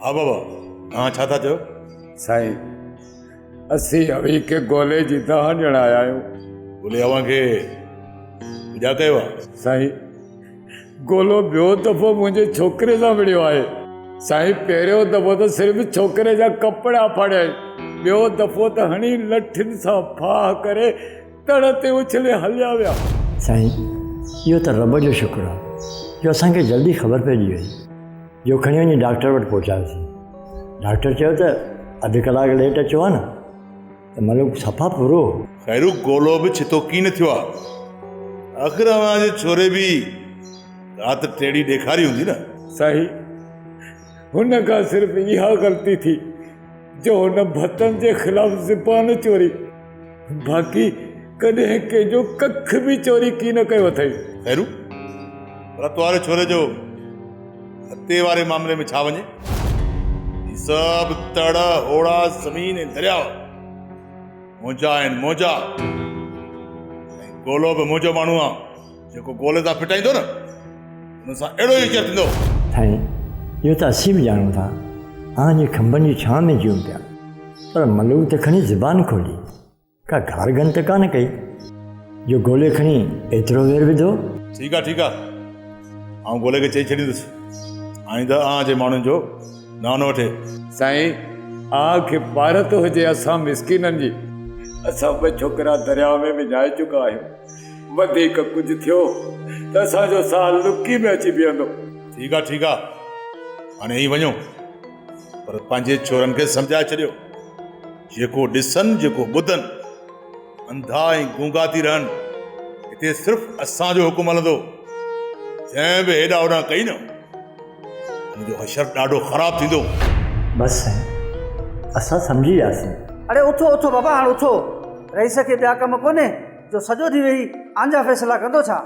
हाँ बाबा, हाँ छा था चयो? साईं असी अभी के गोले जी दहन ॼणा आया आहियूं। बोले अवां खे पूॼा कयो आहे? साईं गोलो ॿियो दफ़ो मुंहिंजे छोकिरे सां मिलियो आहे। साईं पहिरियों दफ़ो त सिर्फ़ु छोकिरे जा कपिड़ा फाड़िया, ॿियो दफ़ो त हणी लठियुनि सां फाह करे तड़ ते उछले हलिया विया। साईं इहो त रब जो शुक्र आहे जो असांखे जल्दी ख़बर पइजी वई, जो खणी वञी डॉक्टर वटि पहुचायोसीं। डॉक्टर चयो त अधु कलाकु लेट अचो आहे न त मतिलबु सफ़ा पूरो। खैरू गोलो बि छितो की न थियो आहे। आख़िर अव्हांजे छोरे बि राति टेड़ी ॾेखारी हूंदी न। साईं हुन खां सिर्फ़ु इहा ग़लती थी जो हुन भतनि जे ख़िलाफ़ु ज़बान चोरी, बाक़ी कॾहिं कंहिंजो कख बि चोरी की न कयो अथई। खैरू रत वारे छोरे जो हथे वारे मामले में छा वञे? ही सभु तड़ होड़ा ज़मीन ऐं दरियाव मोजा आहिनि मोजा। ऐं गोलो बि मोजो माण्हू आहे जेको गोले सां फिटाईंदो न हुन सां अहिड़ो ई चर थींदो। साईं इहो त असीं बि ॼाणूं था, तव्हांजे खंभनि जी छांव में जियूं पिया, पर मलूक त खणी ज़बान खोली, का घार गन त कान कई जो गोले खणी एतिरो वेर विधो। ठीकु आहे आउं गोले खे चई छॾींदुसि आईंदा जे माण्हुनि जो नानो वठे। साईं आंख भारत हुजे असां मिसकिननि जी, असां ॿ छोकिरा दरिया में विञाए चुका आहियूं। वधीक कुझु थियो त असांजो साह लुकी में अची बीहंदो। ठीकु आहे हाणे ई वञो, पर पंहिंजे छोरनि खे सम्झाए छॾियो जेको ॾिसनि जेको ॿुधनि अंधा ऐं गूंगा थी रहनि। हिते सिर्फ़ु असांजो हुकुम हलंदो। जंहिं बि हेॾा होॾा कई न मुंहिंजो हशर ॾाढो ख़राबु थींदो। बसि साईं असां सम्झी वियासीं। अरे उथो उथो बाबा, हाणे उथो। रईस खे ॿिया कम कोन्हे जो सॼो ॾींहुं वेही आंजा फ़ैसिला कंदो छा?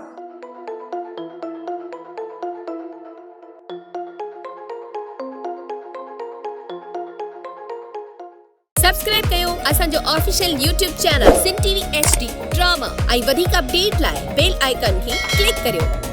सब्सक्राइब कयो असांजो official YouTube channel Singh TV HD drama ऐं वधीक अपडेट लाइ बेल आइकन खे क्लिक करियो।